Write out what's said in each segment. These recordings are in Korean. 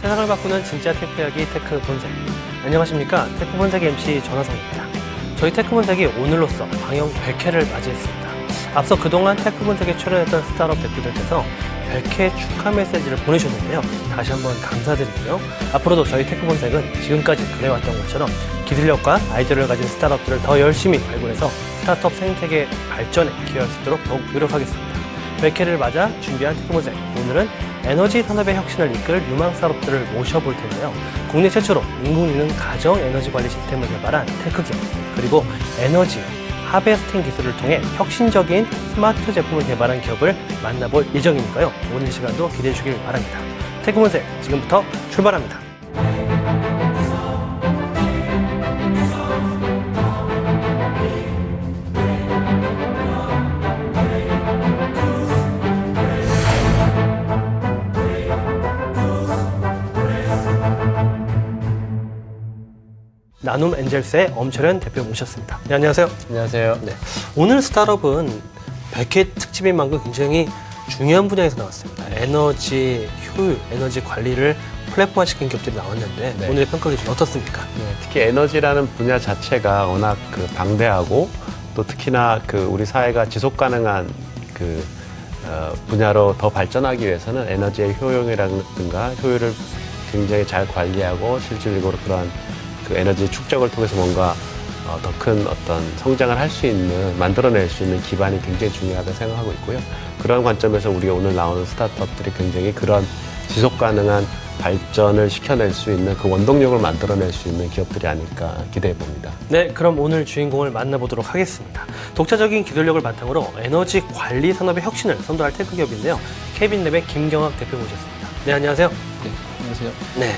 세상을 바꾸는 진짜 테크 이야기 테크 본색. 안녕하십니까. 테크 본색 MC 전화성입니다. 저희 테크 본색이 오늘로써 방영 100회를 맞이했습니다. 앞서 그동안 테크 본색에 출연했던 스타트업 대표들께서 100회 축하 메시지를 보내주셨는데요. 다시 한번 감사드리고요. 앞으로도 저희 테크 본색은 지금까지 그래왔던 것처럼 기술력과 아이디어를 가진 스타트업들을 더 열심히 발굴해서 스타트업 생태계 발전에 기여할 수 있도록 더욱 노력하겠습니다. 100회를 맞아 준비한 테크 본색. 오늘은 에너지 산업의 혁신을 이끌 유망 스타트업들을 모셔볼 텐데요. 국내 최초로 인공지능 가정 에너지 관리 시스템을 개발한 테크기업, 그리고 에너지 하베스팅 기술을 통해 혁신적인 스마트 제품을 개발한 기업을 만나볼 예정이니까요. 오늘 시간도 기대해 주길 바랍니다. 테크본색 지금부터 출발합니다. 나눔 엔젤스의 엄철현 대표 모셨습니다. 네, 안녕하세요. 안녕하세요. 네, 오늘 스타트업은 100회 특집인 만큼 굉장히 중요한 분야에서 나왔습니다. 에너지 효율, 에너지 관리를 플랫폼화시킨 기업들이 나왔는데 네. 오늘의 평가 기준 어떻습니까? 네, 특히 에너지라는 분야 자체가 워낙 방대하고 또 특히나 우리 사회가 지속 가능한 분야로 더 발전하기 위해서는 에너지의 효용이라든가 효율을 굉장히 잘 관리하고 실질적으로 그러한 에너지 축적을 통해서 뭔가 더 큰 어떤 성장을 할 수 있는, 만들어낼 수 있는 기반이 굉장히 중요하다고 생각하고 있고요. 그런 관점에서 우리가 오늘 나오는 스타트업들이 굉장히 그런 지속 가능한 발전을 시켜낼 수 있는 그 원동력을 만들어낼 수 있는 기업들이 아닐까 기대해 봅니다. 네, 그럼 오늘 주인공을 만나보도록 하겠습니다. 독자적인 기술력을 바탕으로 에너지 관리 산업의 혁신을 선도할 테크 기업인데요. 케빈랩의 김경학 대표 모셨습니다. 네, 안녕하세요. 네, 안녕하세요. 네,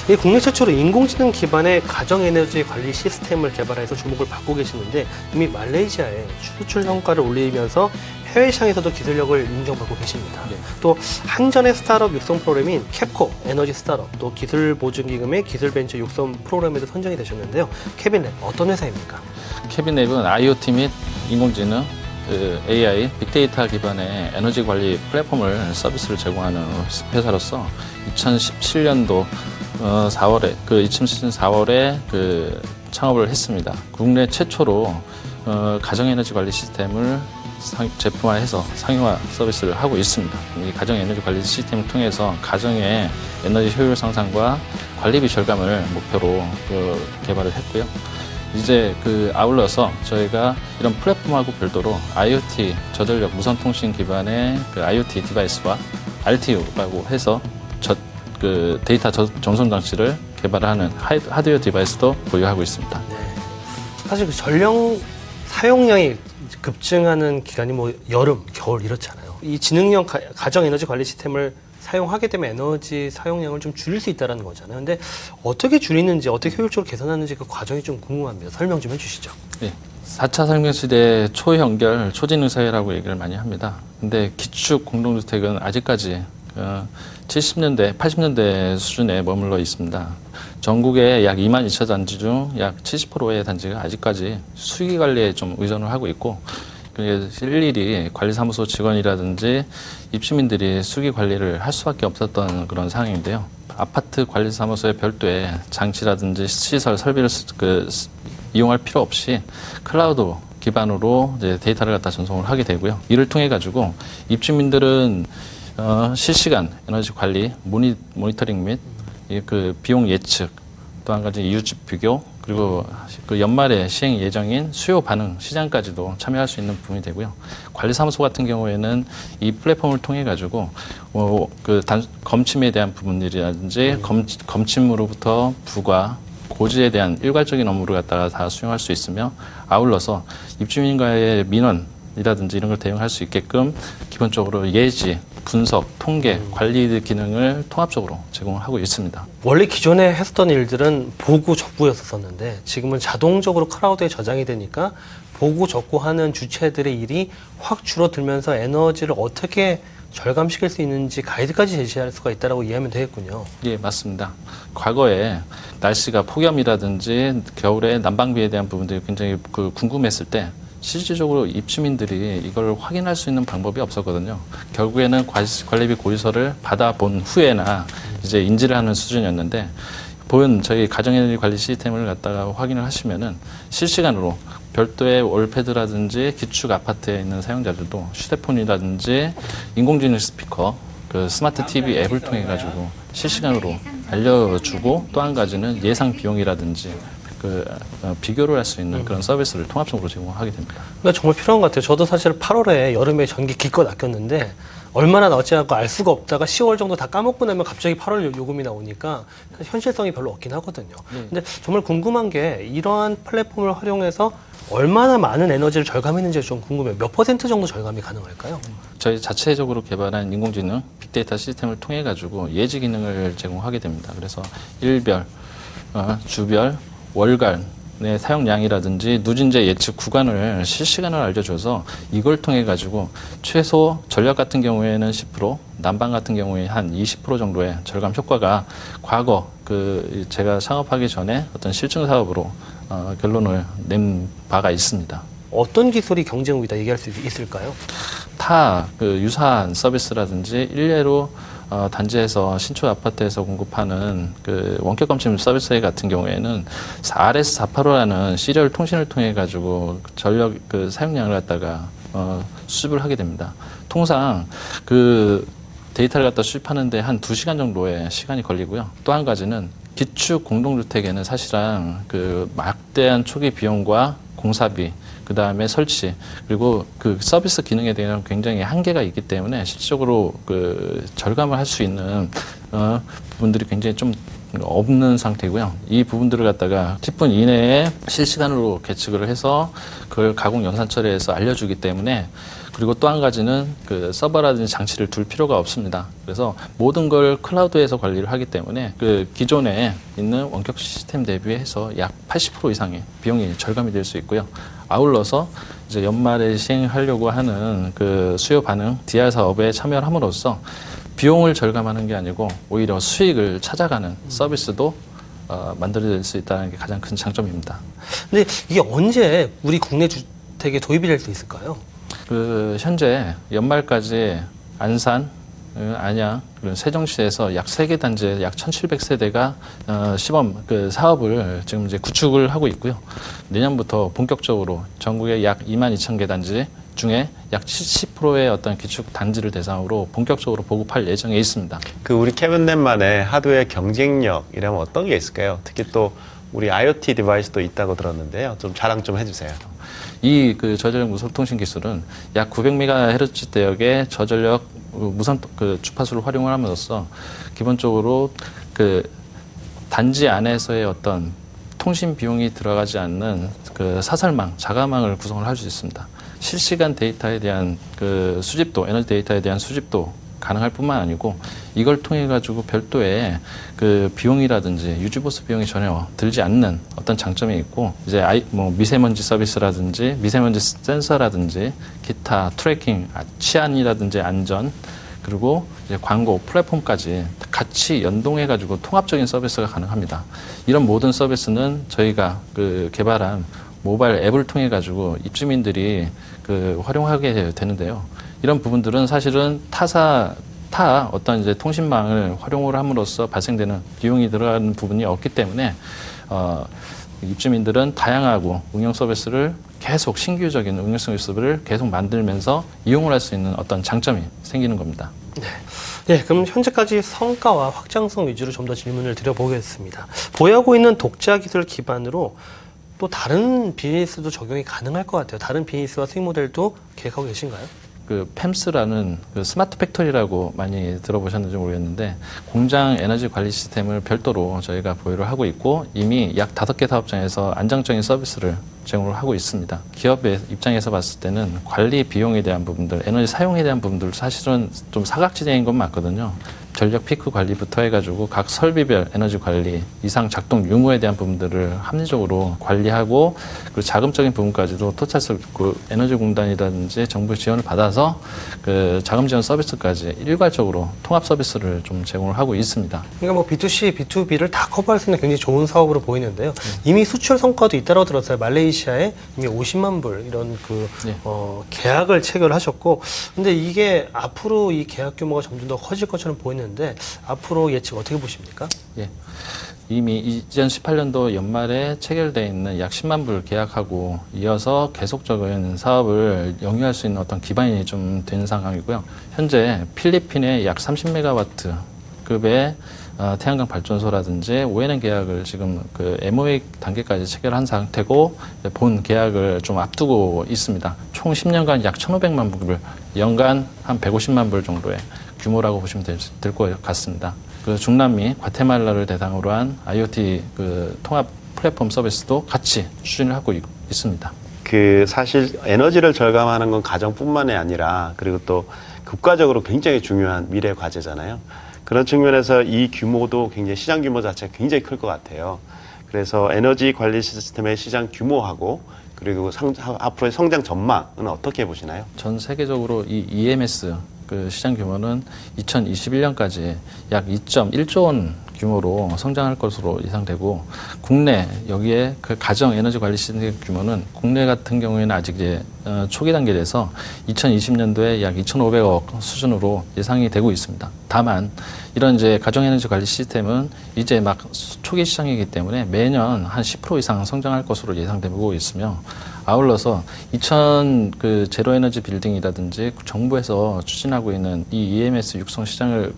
이 국내 최초로 인공지능 기반의 가정 에너지 관리 시스템을 개발해서 주목을 받고 계시는데 이미 말레이시아에 수출 성과를 올리면서 해외 시장에서도 기술력을 인정받고 계십니다. 네. 또 한전의 스타트업 육성 프로그램인 캡코 에너지 스타트업, 또 기술보증기금의 기술벤처 육성 프로그램에도 선정이 되셨는데요. 케빈랩 어떤 회사입니까? 케빈랩은 IoT 및 인공지능, AI, 빅데이터 기반의 에너지 관리 플랫폼을 서비스를 제공하는 회사로서 2017년도 4월에 2017년 4월에 창업을 했습니다. 국내 최초로 가정에너지 관리 시스템을 제품화해서 상용화 서비스를 하고 있습니다. 이 가정에너지 관리 시스템을 통해서 가정의 에너지 효율 상상과 관리비 절감을 목표로 개발을 했고요. 이제 아울러서 저희가 이런 플랫폼하고 별도로 IoT 저전력 무선 통신 기반의 IoT 디바이스와 RTU라고 해서 데이터 전송 장치를 개발하는 하드웨어 디바이스도 보유하고 있습니다. 네. 사실 전력 사용량이 급증하는 기간이 여름, 겨울 이렇잖아요. 이 지능형 가정 에너지 관리 시스템을 사용하게 되면 에너지 사용량을 좀 줄일 수 있다는 거잖아요. 근데 어떻게 줄이는지, 어떻게 효율적으로 개선하는지 그 과정이 좀 궁금합니다. 설명 좀 해주시죠. 네. 4차 산업시대 초연결, 초지능 사회라고 얘기를 많이 합니다. 근데 기축 공동주택은 아직까지 70년대, 80년대 수준에 머물러 있습니다. 전국에 약 22,000 단지 중 약 70%의 단지가 아직까지 수기 관리에 좀 의존을 하고 있고, 일일이 관리사무소 직원이라든지 입주민들이 수기 관리를 할 수밖에 없었던 그런 상황인데요. 아파트 관리사무소에 별도의 장치라든지 시설 설비를 이용할 필요 없이 클라우드 기반으로 이제 데이터를 갖다 전송을 하게 되고요. 이를 통해 가지고 입주민들은 실시간 에너지 관리, 모니터링 및 비용 예측, 또 한 가지 이웃집 비교, 그리고 연말에 시행 예정인 수요 반응 시장까지도 참여할 수 있는 부분이 되고요. 관리사무소 같은 경우에는 이 플랫폼을 통해 가지고 검침에 대한 부분들이라든지 검침으로부터 부과, 고지에 대한 일괄적인 업무를 갖다가 다 수행할 수 있으며, 아울러서 입주민과의 민원이라든지 이런 걸 대응할 수 있게끔 기본적으로 예지, 분석, 통계, 관리 기능을 통합적으로 제공하고 있습니다. 원래 기존에 했었던 일들은 보고 적고였었는데 지금은 자동적으로 클라우드에 저장이 되니까 보고 적고하는 주체들의 일이 확 줄어들면서 에너지를 어떻게 절감시킬 수 있는지 가이드까지 제시할 수가 있다고 이해하면 되겠군요. 예, 맞습니다. 과거에 날씨가 폭염이라든지 겨울에 난방비에 대한 부분들이 굉장히 궁금했을 때 실질적으로 입주민들이 이걸 확인할 수 있는 방법이 없었거든요. 결국에는 관리비 고지서를 받아본 후에나 이제 인지를 하는 수준이었는데 보은 저희 가정에너지 관리 시스템을 갖다가 확인을 하시면은 실시간으로 별도의 월패드라든지 기축 아파트에 있는 사용자들도 휴대폰이라든지 인공지능 스피커, 그 스마트 TV 앱을 통해 가지고 실시간으로 알려주고 또 한 가지는 예상 비용이라든지 비교를 할 수 있는 그런 서비스를 통합적으로 제공하게 됩니다. 그러니까 정말 필요한 것 같아요. 저도 사실 8월에 여름에 전기 기껏 아꼈는데 얼마나 나올지 알 수가 없다가 10월 정도 다 까먹고 나면 갑자기 8월 요금이 나오니까 현실성이 별로 없긴 하거든요. 근데 정말 궁금한 게 이러한 플랫폼을 활용해서 얼마나 많은 에너지를 절감했는지 좀 궁금해요. 몇 % 정도 절감이 가능할까요? 저희 자체적으로 개발한 인공지능 빅데이터 시스템을 통해 가지고 예지 기능을 제공하게 됩니다. 그래서 일별, 주별, 월간의 사용량이라든지 누진제 예측 구간을 실시간으로 알려줘서 이걸 통해 가지고 최소 전력 같은 경우에는 10%, 난방 같은 경우에 한 20% 정도의 절감 효과가 과거 제가 창업하기 전에 어떤 실증 사업으로 결론을 낸 바가 있습니다. 어떤 기술이 경쟁 우위다 얘기할 수 있을까요? 타 유사한 서비스라든지 일례로 단지에서 신축 아파트에서 공급하는 원격 검침 서비스 같은 경우에는 RS485라는 시리얼 통신을 통해 가지고 전력 사용량을 갖다가 수집을 하게 됩니다. 통상 데이터를 갖다 수집하는데 한 2시간 정도의 시간이 걸리고요. 또 한 가지는 기축 공동주택에는 사실상 막대한 초기 비용과 공사비, 그 다음에 설치, 그리고 서비스 기능에 대한 굉장히 한계가 있기 때문에 실질적으로 절감을 할 수 있는 부분들이 굉장히 좀 없는 상태고요. 이 부분들을 갖다가 10분 이내에 실시간으로 계측을 해서 그걸 가공 연산 처리해서 알려주기 때문에 그리고 또 한 가지는 서버라든지 장치를 둘 필요가 없습니다. 그래서 모든 걸 클라우드에서 관리를 하기 때문에 기존에 있는 원격 시스템 대비해서 약 80% 이상의 비용이 절감이 될 수 있고요. 아울러서 이제 연말에 시행하려고 하는 수요 반응 DR 사업에 참여를 함으로써 비용을 절감하는 게 아니고 오히려 수익을 찾아가는 서비스도 만들어질 수 있다는 게 가장 큰 장점입니다. 근데 이게 언제 우리 국내 주택에 도입이 될 수 있을까요? 현재 연말까지 안산, 안양, 그리고 세종시에서 약 3개 단지에 약 1,700세대가 시범 사업을 지금 이제 구축을 하고 있고요. 내년부터 본격적으로 전국에 약 22,000개 단지 중에 약 70%의 어떤 기축 단지를 대상으로 본격적으로 보급할 예정에 있습니다. 우리 캐비넷만의 하드웨어 경쟁력이라면 어떤 게 있을까요? 특히 또 우리 IoT 디바이스도 있다고 들었는데요. 좀 자랑 좀 해주세요. 이 저전력 무선 통신 기술은 약 900MHz 대역의 저전력 무선 주파수를 활용을 함으로써 기본적으로 단지 안에서의 어떤 통신 비용이 들어가지 않는 사설망, 자가망을 구성을 할 수 있습니다. 실시간 데이터에 대한 수집도, 에너지 데이터에 대한 수집도 가능할 뿐만 아니고 이걸 통해 가지고 별도의 비용이라든지 유지보수 비용이 전혀 들지 않는 어떤 장점이 있고 이제 미세먼지 서비스라든지 미세먼지 센서라든지 기타 트래킹, 치안이라든지 안전 그리고 이제 광고 플랫폼까지 같이 연동해 가지고 통합적인 서비스가 가능합니다. 이런 모든 서비스는 저희가 개발한 모바일 앱을 통해 가지고 입주민들이 활용하게 되는데요. 이런 부분들은 사실은 타 어떤 이제 통신망을 활용을 함으로써 발생되는 비용이 들어가는 부분이 없기 때문에 입주민들은 다양하고 운영 서비스를 계속 신규적인 운영 서비스를 계속 만들면서 이용을 할 수 있는 어떤 장점이 생기는 겁니다. 네, 그럼 현재까지 성과와 확장성 위주로 좀 더 질문을 드려보겠습니다. 보유하고 있는 독자 기술 기반으로 또 다른 비즈니스도 적용이 가능할 것 같아요. 다른 비즈니스와 수익 모델도 계획하고 계신가요? 팸스라는 스마트 팩토리라고 많이 들어보셨는지 모르겠는데 공장 에너지 관리 시스템을 별도로 저희가 보유를 하고 있고 이미 약 5개 사업장에서 안정적인 서비스를 제공을 하고 있습니다. 기업의 입장에서 봤을 때는 관리 비용에 대한 부분들, 에너지 사용에 대한 부분들 사실은 좀 사각지대인 건 맞거든요. 전력 피크 관리부터 해가지고 각 설비별 에너지 관리, 이상 작동 유무에 대한 부분들을 합리적으로 관리하고 그리고 자금적인 부분까지도 토차스 에너지 공단이라든지 정부 지원을 받아서 자금 지원 서비스까지 일괄적으로 통합 서비스를 좀 제공을 하고 있습니다. 그러니까 B2C, B2B를 다 커버할 수 있는 굉장히 좋은 사업으로 보이는데요. 이미 수출 성과도 잇따라 들었어요. 말레이시아에 이미 50만 불 이런 계약을 체결하셨고, 근데 이게 앞으로 이 계약 규모가 점점 더 커질 것처럼 보이는데 보이는데 앞으로 예측 어떻게 보십니까? 예. 이미 2018년도 연말에 체결되어 있는 약 10만 불 계약하고 이어서 계속적인 사업을 영위할 수 있는 어떤 기반이 좀 된 상황이고요. 현재 필리핀의 약 30메가와트 급의 태양광 발전소라든지 ONM 계약을 지금 그 MOA 단계까지 체결한 상태고 본 계약을 좀 앞두고 있습니다. 총 10년간 약 1,500만 불, 연간 한 150만 불 정도의 규모라고 보시면 될 것 같습니다. 그 중남미 과테말라를 대상으로 한 IoT 그 통합 플랫폼 서비스도 같이 추진을 하고 있습니다. 그 사실 에너지를 절감하는 건 가정뿐만이 아니라 그리고 또 국가적으로 굉장히 중요한 미래 과제잖아요. 그런 측면에서 이 규모도 굉장히 시장 규모 자체가 굉장히 클 것 같아요. 그래서 에너지 관리 시스템의 시장 규모하고 그리고 앞으로의 성장 전망은 어떻게 보시나요? 전 세계적으로 이 EMS 그 시장 규모는 2021년까지 약 2.1조 원 규모로 성장할 것으로 예상되고 국내 여기에 그 가정 에너지 관리 시스템 규모는 국내 같은 경우에는 아직 이제 초기 단계에서 2020년도에 약 2,500억 수준으로 예상이 되고 있습니다. 다만 이런 이제 가정 에너지 관리 시스템은 이제 막 초기 시장이기 때문에 매년 한 10% 이상 성장할 것으로 예상되고 있으며 아울러서 그 제로 에너지 빌딩이라든지 정부에서 추진하고 있는 이 EMS 육성 시장을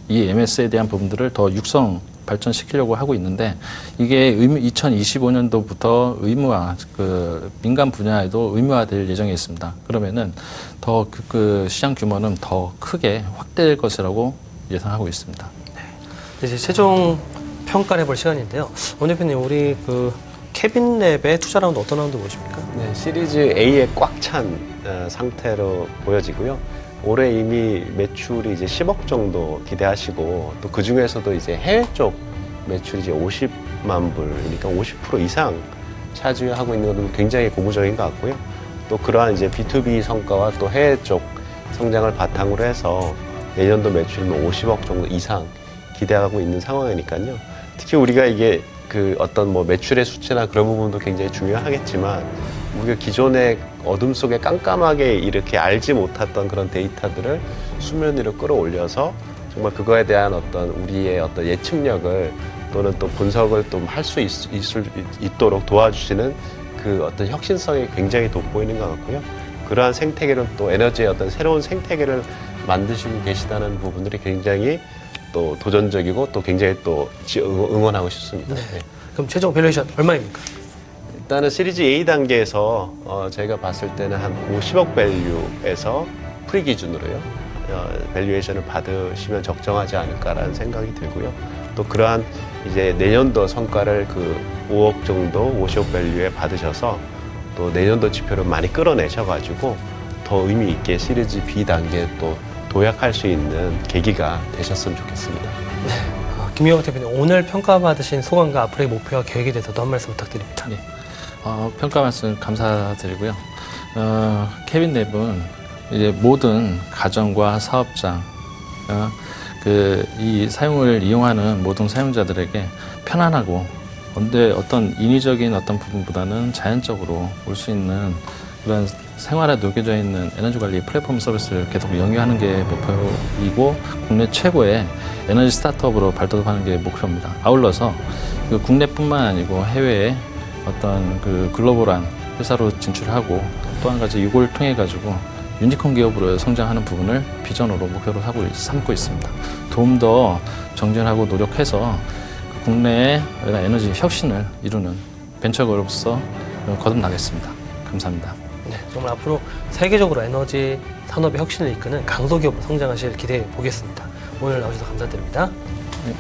이 EMS에 대한 부분들을 더 육성 발전시키려고 하고 있는데 이게 2025년도부터 의무화 그 민간 분야에도 의무화될 예정에 있습니다. 그러면은 더 그 시장 규모는 더 크게 확대될 것이라고 예상하고 있습니다. 네. 이제 최종 평가를 해볼 시간인데요. 원 대표님, 우리 그 케빈랩의 투자 라운드 어떤 라운드 보십니까? 네, 시리즈 A에 꽉 찬 상태로 보여지고요. 올해 이미 매출이 이제 10억 정도 기대하시고 또 그 중에서도 이제 해외 쪽 매출이 이제 50만 불이니까 50% 이상 차지하고 있는 것은 굉장히 고무적인 것 같고요. 또 그러한 이제 B2B 성과와 또 해외 쪽 성장을 바탕으로 해서 내년도 매출은 50억 정도 이상 기대하고 있는 상황이니까요. 특히 우리가 이게 그 어떤 뭐 매출의 수치나 그런 부분도 굉장히 중요하겠지만 우리가 기존의 어둠 속에 깜깜하게 이렇게 알지 못했던 그런 데이터들을 수면 위로 끌어올려서 정말 그거에 대한 어떤 우리의 어떤 예측력을 또는 또 분석을 또 할 수 있도록 도와주시는 그 어떤 혁신성이 굉장히 돋보이는 것 같고요. 그러한 생태계는 또 에너지의 어떤 새로운 생태계를 만드시고 계시다는 부분들이 굉장히 또 도전적이고 또 굉장히 또 응원하고 싶습니다. 네. 그럼 최종 밸류에이션 얼마입니까? 일단은 시리즈 A 단계에서 저희가 봤을 때는 한 50억 밸류에서 프리 기준으로요. 밸류에이션을 받으시면 적정하지 않을까라는 생각이 들고요. 또 그러한 이제 내년도 성과를 그 5억 정도 50억 밸류에 받으셔서 또 내년도 지표를 많이 끌어내셔가지고 더 의미 있게 시리즈 B 단계에 또 도약할 수 있는 계기가 되셨으면 좋겠습니다. 김유영 대표님, 오늘 평가받으신 소감과 앞으로의 목표와 계획에 대해서도 한 말씀 부탁드립니다. 네. 평가 말씀 감사드리고요. 케빈랩은 이제 모든 가정과 사업장, 이 사용을 이용하는 모든 사용자들에게 편안하고 어떤 인위적인 어떤 부분보다는 자연적으로 올 수 있는 그런 생활에 녹여져 있는 에너지 관리 플랫폼 서비스를 계속 영위하는 게 목표이고 국내 최고의 에너지 스타트업으로 발돋움하는 게 목표입니다. 아울러서 그 국내뿐만 아니고 해외에 어떤 그 글로벌한 회사로 진출하고 또 한 가지 이걸 통해 가지고 유니콘 기업으로 성장하는 부분을 비전으로 목표로 삼고 있습니다. 좀 더 정진하고 노력해서 국내의 에너지 혁신을 이루는 벤처그룹으로서 거듭나겠습니다. 감사합니다. 네, 정말 앞으로 세계적으로 에너지 산업의 혁신을 이끄는 강소기업으로 성장하실 기대해 보겠습니다. 오늘 나오셔서 감사드립니다. 네.